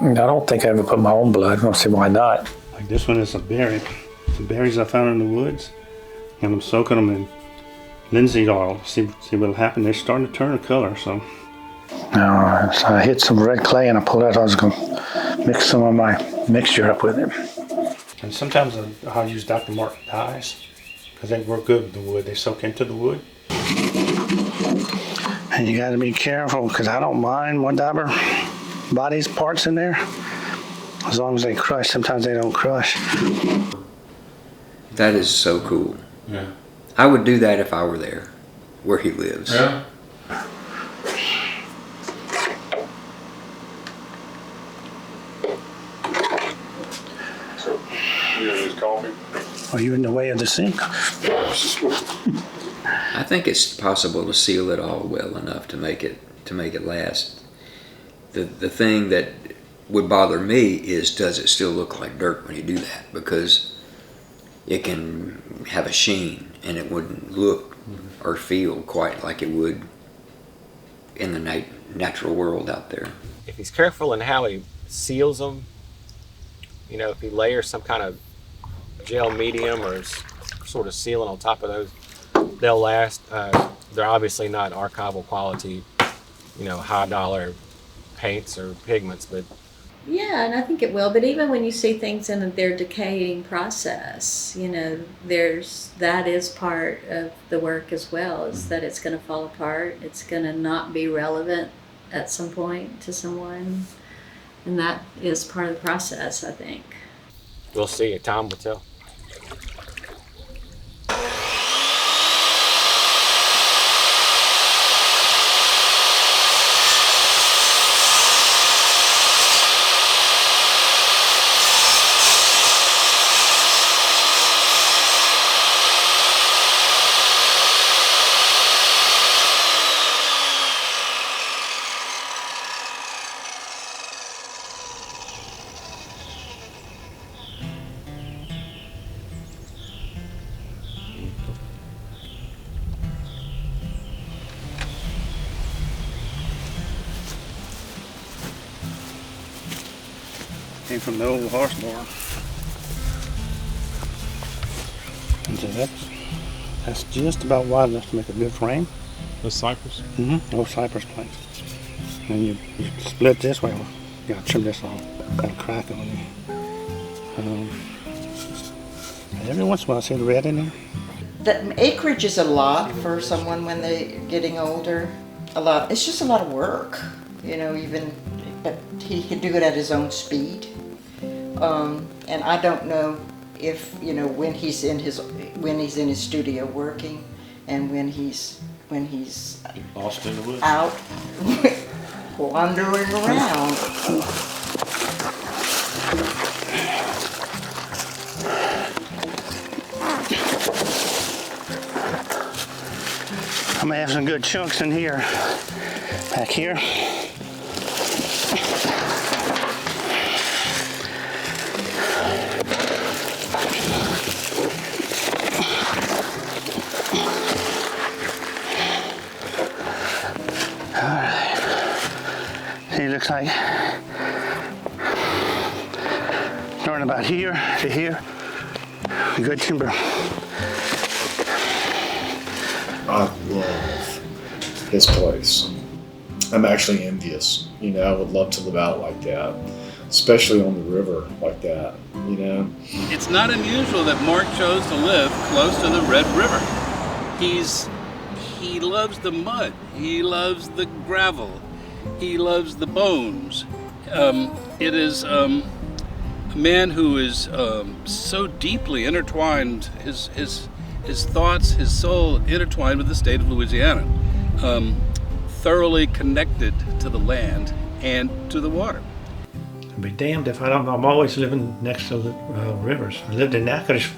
I don't think I ever put my own blood. I don't see why not. Like this one is a berry. Some berries I found in the woods. And I'm soaking them in linseed oil. See what'll happen. They're starting to turn a color, so. So I hit some red clay and I pulled out. I was going to mix some of my mixture up with it. And sometimes I'll use Dr. Martin dyes because they work good with the wood. They soak into the wood. And you got to be careful because I don't mind whatever body's parts in there, as long as they crush. Sometimes they don't crush. That is so cool. Yeah. I would do that if I were there, where he lives. Yeah. Are you in the way of the sink? I think it's possible to seal it all well enough to make it last. The thing that would bother me is, does it still look like dirt when you do that? Because it can have a sheen and it wouldn't look or feel quite like it would in the natural world out there. If he's careful in how he seals them, you know, if he layers some kind of gel medium or sort of sealant on top of those, they'll last. They're obviously not archival quality, you know, high dollar paints or pigments, but Yeah, and I think it will. But even when you see things in their decaying process, you know, that is part of the work as well, is that it's going to fall apart. It's going to not be relevant at some point to someone. And that is part of the process, I think. we'll see. Time will tell. Came from the old horse barn. And so that's just about wide enough to make a good frame. The cypress. Mm-hmm. Old cypress planks. And you split this way. You gotta trim this off. Got a crack on you. Every once in a while I see the red in there. The acreage is a lot for someone when they're getting older. A lot. It's just a lot of work, you know. But he can do it at his own speed. And I don't know if, you know, when he's in his studio working, and when he's Lost in the woods. out wandering around. I'm gonna have some good chunks in here. Back here. He looks like going about here to here. Good timber. I love his place. I'm actually envious. You know, I would love to live out like that, especially on the river like that, you know. It's not unusual that Mark chose to live close to the Red River. He loves the mud. He loves the gravel. He loves the bones. It is a man who is so deeply intertwined, his thoughts, his soul intertwined with the state of Louisiana, thoroughly connected to the land and to the water. I'd be damned if I don't. I'm always living next to rivers. I lived in Natchitoches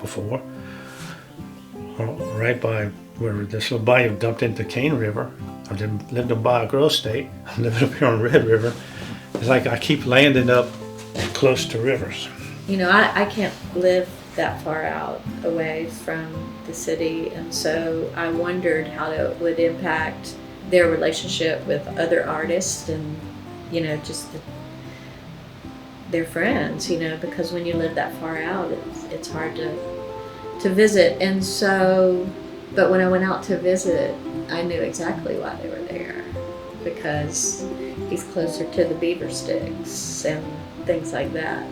before, right by where this little bayou dumped into Cane River. I lived up by a Grove State. I'm living up here on Red River. It's like I keep landing up close to rivers. You know, I can't live that far out away from the city, and so I wondered how it would impact their relationship with other artists and, you know, just their friends, you know, because when you live that far out, it's hard to visit. And so, but when I went out to visit, I knew exactly why they were there, because he's closer to the beaver sticks and things like that.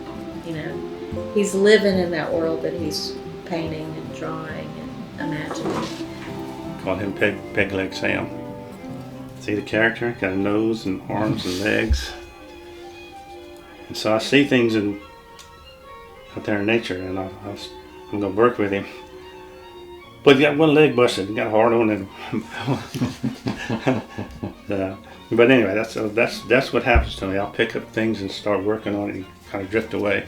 You know, he's living in that world that he's painting and drawing and imagining. Call him Peg Leg Sam. See the character? Got a nose and arms and legs. And so I see things out there in nature, and I'm going to work with him. But he got one leg busted. He got a hard on him. But anyway, that's what happens to me. I'll pick up things and start working on it and kind of drift away.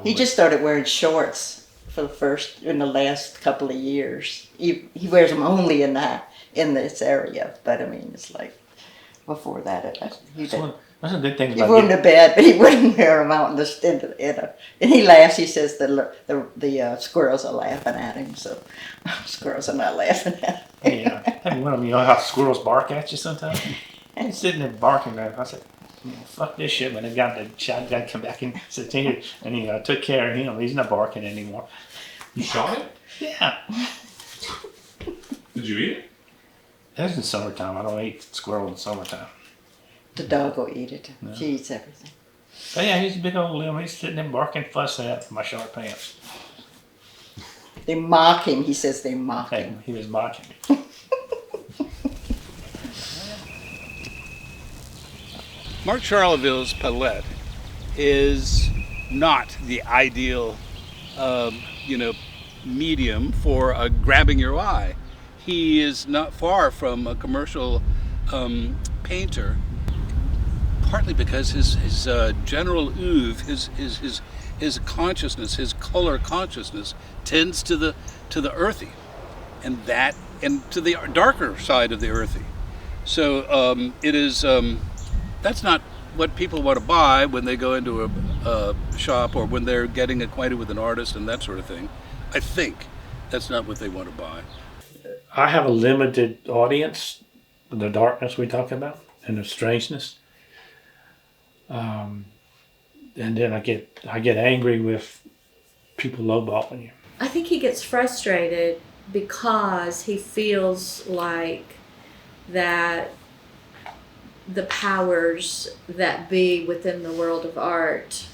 He just started wearing shorts in the last couple of years. He wears them only in this area, but I mean, it's like before that. That's a good thing He about wore them to bed, but he wouldn't wear them out and he laughs. He says the squirrels are laughing at him, so squirrels are not laughing at him. Yeah, I mean, you know how squirrels bark at you sometimes? And he's sitting there barking at him. I said, fuck this shit. When they got the shotgun, come back and sit here, and he took care of him. He's not barking anymore. You shot it? Yeah. Did you eat it? That's in summertime. I don't eat squirrel in summertime. The dog will eat it. No. She eats everything. But yeah, he's a big old limb. He's sitting there barking, fussing at my short pants. They mock him. He says they mock Hey, him. he was mocking me. Mark Charleville's palette is not the ideal, medium for grabbing your eye. He is not far from a commercial painter, partly because his general oeuvre, his consciousness, his color consciousness, tends to the earthy, and to the darker side of the earthy. So it is. That's not what people want to buy when they go into a shop or when they're getting acquainted with an artist and that sort of thing. I think that's not what they want to buy. I have a limited audience, the darkness we talk about and the strangeness. And then I get angry with people lowballing you. I think he gets frustrated because he feels like that the powers that be within the world of art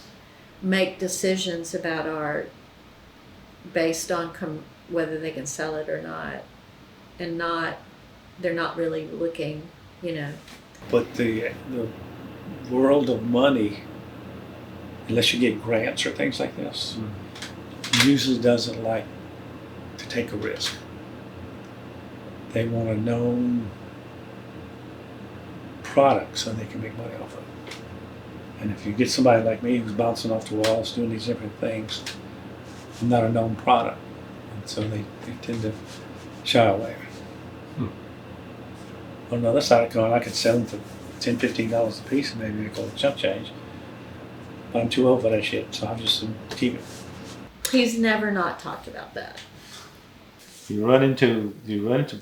make decisions about art based on whether they can sell it or not, and they're not really looking, you know. But the world of money, unless you get grants or things like this, usually doesn't like to take a risk. They want a known product so they can make money off of it. And if you get somebody like me who's bouncing off the walls, doing these different things, I'm not a known product. And so they tend to shy away. On the other side of the coin, I could sell them for $10, $15 a piece and maybe make a little chump change. But I'm too old for that shit, so I'll just keep it. He's never not talked about that. You run into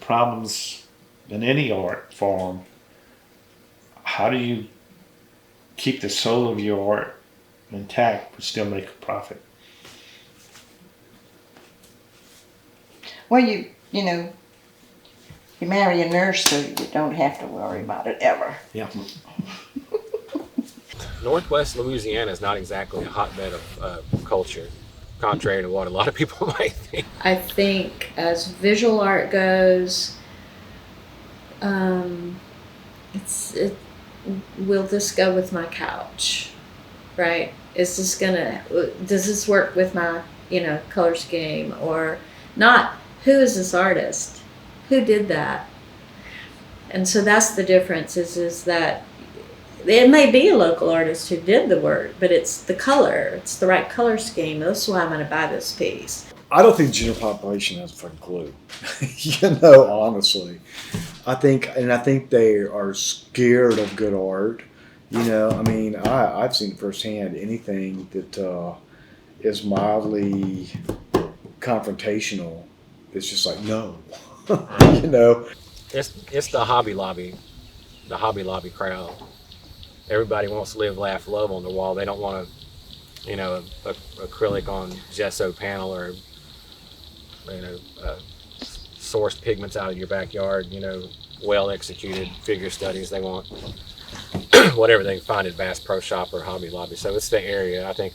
problems in any art form. How do you keep the soul of your art intact but still make a profit? Well, you marry a nurse so you don't have to worry about it ever. Yeah. Northwest Louisiana is not exactly a hotbed of culture, contrary to what a lot of people might think. I think as visual art goes, will this go with my couch, right? Does this work with my, color scheme or not? Who is this artist? Who did that? And so that's the difference is that it may be a local artist who did the work, but it's the color. It's the right color scheme. That's why I'm going to buy this piece. I don't think the general population has a fucking clue. Honestly. I think they are scared of good art. I've seen firsthand anything that is mildly confrontational. It's just like, no. It's the Hobby Lobby crowd. Everybody wants to live, laugh, love on the wall. They don't want a acrylic on gesso panel or source pigments out of your backyard. Well executed figure studies. They want whatever they can find at Bass Pro Shop or Hobby Lobby. So it's the area. I think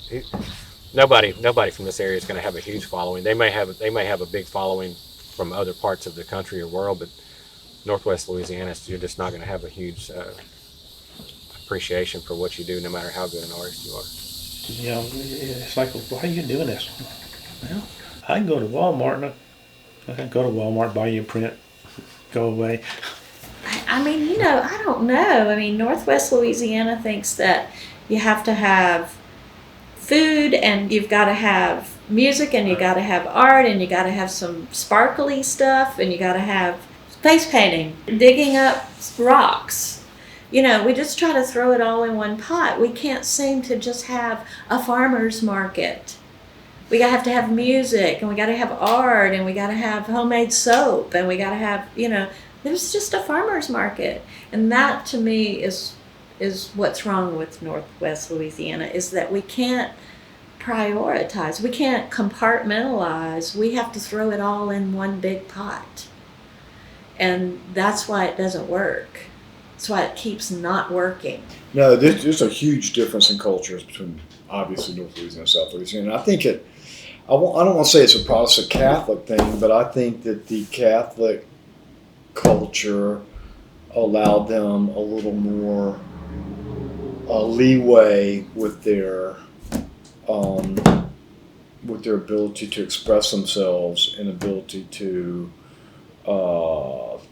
nobody from this area is going to have a huge following. They may have a big following from other parts of the country or world, but Northwest Louisiana, you're just not going to have a huge appreciation for what you do, no matter how good an artist you are. It's like, why are you doing this? Well, I can go to Walmart buy you a print, go away. I don't know. Northwest Louisiana thinks that you have to have food and you've got to have music and you got to have art and you got to have some sparkly stuff and you got to have face painting, digging up rocks. We just try to throw it all in one pot. We can't seem to just have a farmer's market. We have to have music and we got to have art and we got to have homemade soap and we got to have, there's just a farmer's market. And that to me is what's wrong with Northwest Louisiana, is that we can't prioritize. We can't compartmentalize. We have to throw it all in one big pot. And that's why it doesn't work. That's why it keeps not working. No, there's a huge difference in cultures between obviously North Louisiana and South Louisiana. I think I don't want to say it's a Protestant Catholic thing, but I think that the Catholic culture allowed them a little more leeway with their ability to express themselves and ability to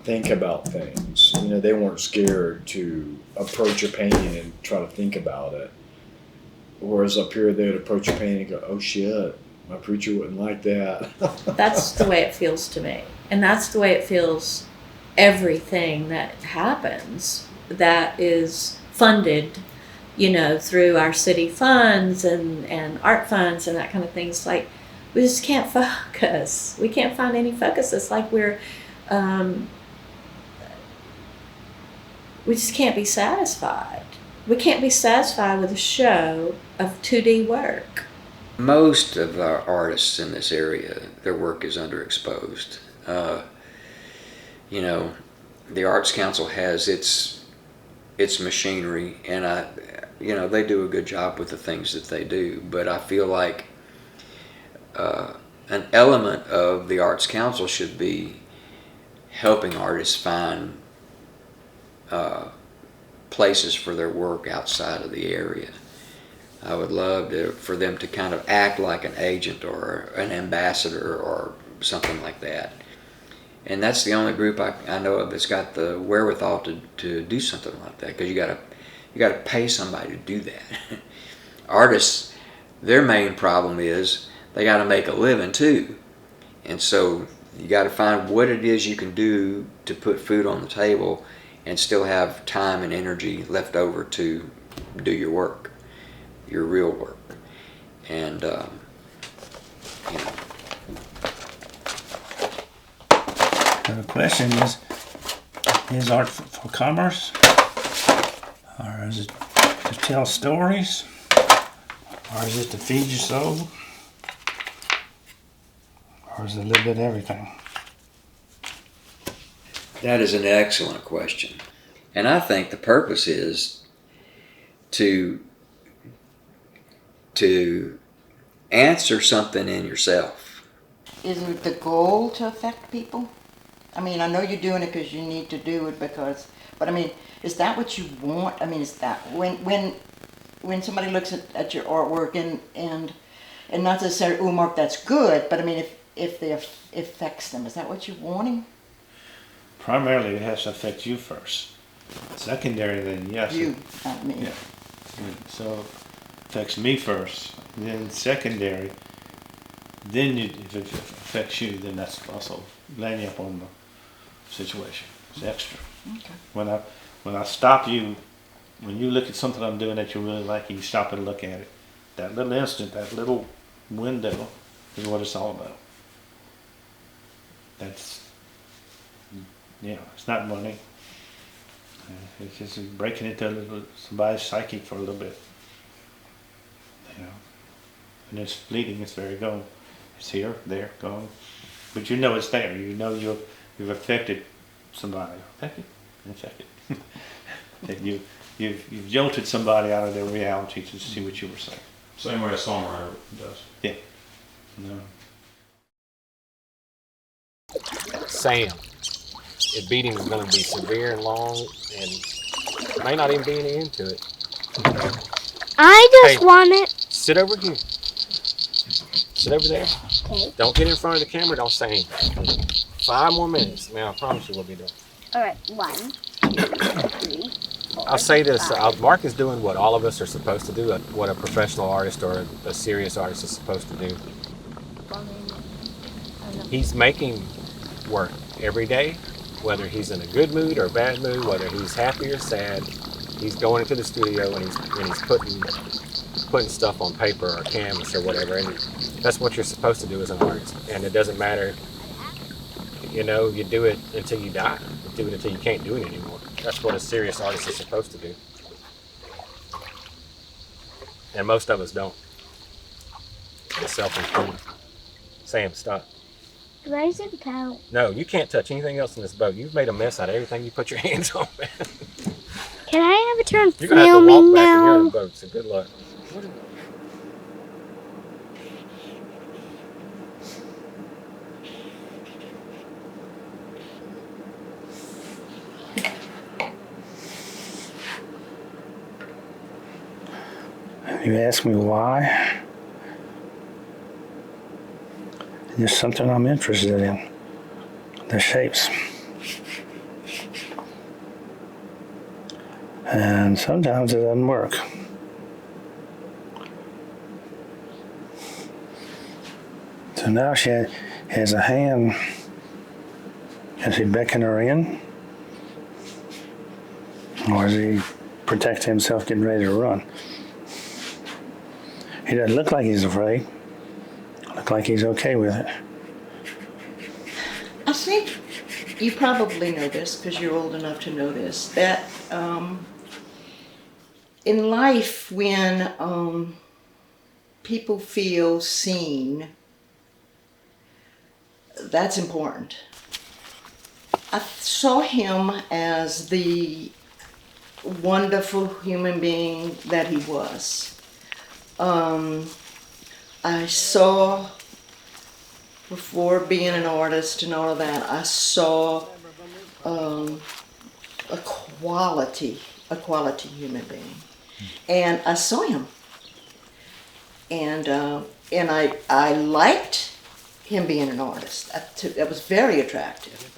think about things. They weren't scared to approach a painting and try to think about it. Whereas up here, they would approach a painting and go, "Oh shit, my preacher wouldn't like that." That's the way it feels to me. And that's the way it feels everything that happens that is funded, through our city funds and art funds and that kind of thing. It's like, we just can't focus. We can't find any focus. It's like we just can't be satisfied. We can't be satisfied with a show of 2D work. Most of our artists in this area, their work is underexposed. The Arts Council has its machinery, and they do a good job with the things that they do. But I feel like an element of the Arts Council should be helping artists find places for their work outside of the area. I would love for them to kind of act like an agent or an ambassador or something like that. And that's the only group I know of that's got the wherewithal to do something like that, because you got to pay somebody to do that. Artists, their main problem is they got to make a living too, and so you got to find what it is you can do to put food on the table and still have time and energy left over to do your work, your real work. And The question is art for commerce, or is it to tell stories, or is it to feed your soul, or is it a little bit of everything? That is an excellent question. And I think the purpose is to answer something in yourself. Is it the goal to affect people? I know you're doing it because you need to do it because But I mean, is that what you want? I mean, is that when somebody looks at your artwork and not to say, oh, Mark, that's good, but I mean, if it affects them, is that what you're wanting? Primarily, it has to affect you first. Secondary, then yes. You, not me. Yeah. So it affects me first, then secondary. Then if it affects you, then that's also laying you up on the situation. It's extra. Okay. When I stop you, when you look at something I'm doing that you really like, you stop and look at it. That little instant, that little window is what it's all about. That's, it's not money. It's just breaking into somebody's psyche for a little bit. And it's fleeting, it's very gone. It's here, there, gone. But you know it's there. You know you've affected somebody. Affected. That you've jolted somebody out of their reality to see what you were saying. Same way a songwriter does. Yeah. No. Sam, the beating is going to be severe and long, and may not even be any into it. I just want it. Sit over here. Sit over there. Okay. Don't get in front of the camera. Don't say anything. 5 more minutes. Now I promise you we'll be done. All right, 1, 2, 3, 4. I'll say this. 5. Mark is doing what all of us are supposed to do, what a professional artist or a serious artist is supposed to do. He's making work every day, whether he's in a good mood or a bad mood, whether he's happy or sad. He's going into the studio and he's putting stuff on paper or canvas or whatever, and that's what you're supposed to do as an artist. And it doesn't matter, you do it until you die. You do it until you can't do it anymore. That's what a serious artist is supposed to do. And most of us don't. Myself included. Sam, stop. Where's the boat? No, you can't touch anything else in this boat. You've made a mess out of everything you put your hands on, man. Can I have a turn You're going to have to filming walk back and you're in now? the boat, so good luck. You ask me why? There's something I'm interested in. The shapes. And sometimes it doesn't work. So now she has a hand. Is he beckoning her in? Or is he protecting himself getting ready to run? He doesn't look like he's afraid. Look like he's okay with it. I think you probably know this because you're old enough to know this, that in life when people feel seen, that's important. I saw him as the wonderful human being that he was. I saw, before being an artist and all of that, I saw a quality human being, and I saw him, and I liked him being an artist. That was very attractive.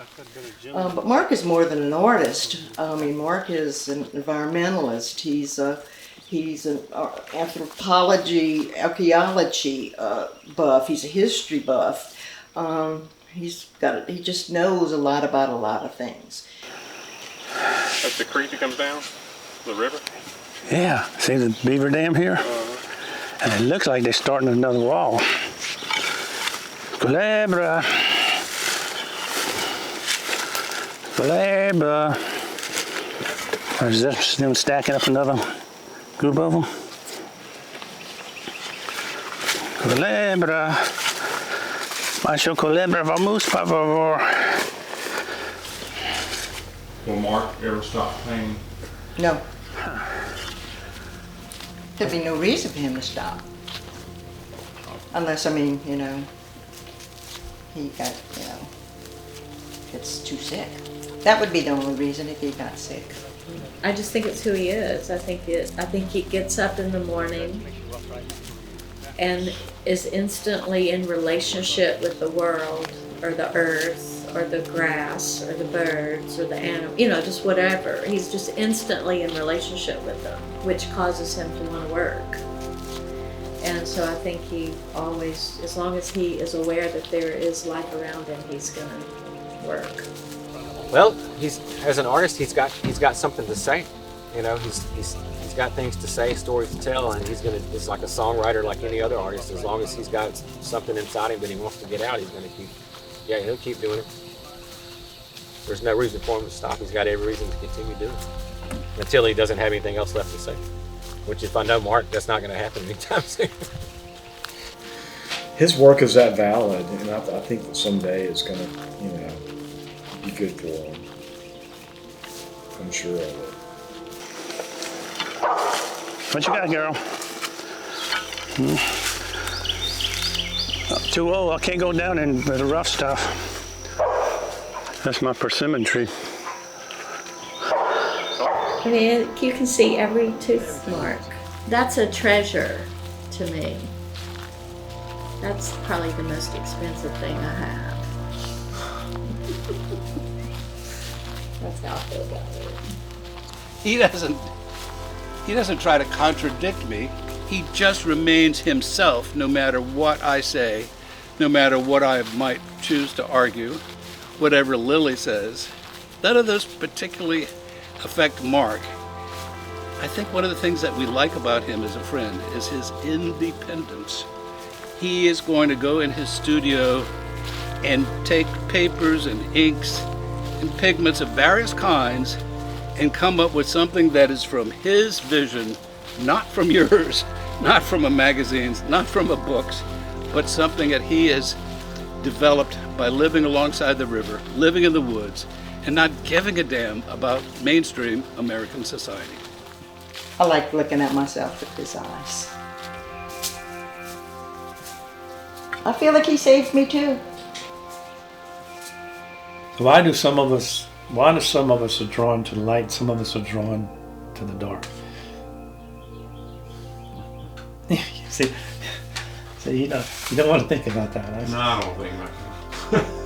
But Mark is more than an artist. I mean, Mark is an environmentalist. He's an archaeology buff. He's a history buff. He just knows a lot about a lot of things. That's the creek that comes down? The river? Yeah, see the beaver dam here? And it looks like they're starting another wall. Culebra. Culebra. Or is this them stacking up another group of them? Culebra. Macho culebra, vamos, por favor. Will Mark ever stop painting? No. There'd be no reason for him to stop. Unless, I mean, he got, gets too sick. That would be the only reason if he got sick. I just think it's who he is. I think he gets up in the morning and is instantly in relationship with the world or the earth or the grass or the birds or the animal, just whatever. He's just instantly in relationship with them, which causes him to want to work. And so I think he always, as long as he is aware that there is life around him, he's going to work. Well, as an artist, he's got something to say. He's got things to say, stories to tell, and he's like a songwriter like any other artist. As long as he's got something inside him that he wants to get out, he'll keep doing it. There's no reason for him to stop. He's got every reason to continue doing it until he doesn't have anything else left to say. Which, if I know Mark, that's not going to happen anytime soon. His work is that valid, and I think that someday it's going to, be good for him. I'm sure of it. What you got, girl? Too old. I can't go down in the rough stuff. That's my persimmon tree. I mean, you can see every tooth mark. That's a treasure to me. That's probably the most expensive thing I have. That's how I feel about it. He doesn't try to contradict me. He just remains himself no matter what I say, no matter what I might choose to argue, whatever Lily says. None of those particularly affect Mark. I think one of the things that we like about him as a friend is his independence. He is going to go in his studio and take papers and inks and pigments of various kinds and come up with something that is from his vision, not from yours, not from a magazine's, not from a book's, but something that he has developed by living alongside the river, living in the woods, and not giving a damn about mainstream American society. I like looking at myself with his eyes. I feel like he saved me too. Why do some of us are drawn to the light, some of us are drawn to the dark? See, you don't want to think about that. No, I don't think about that.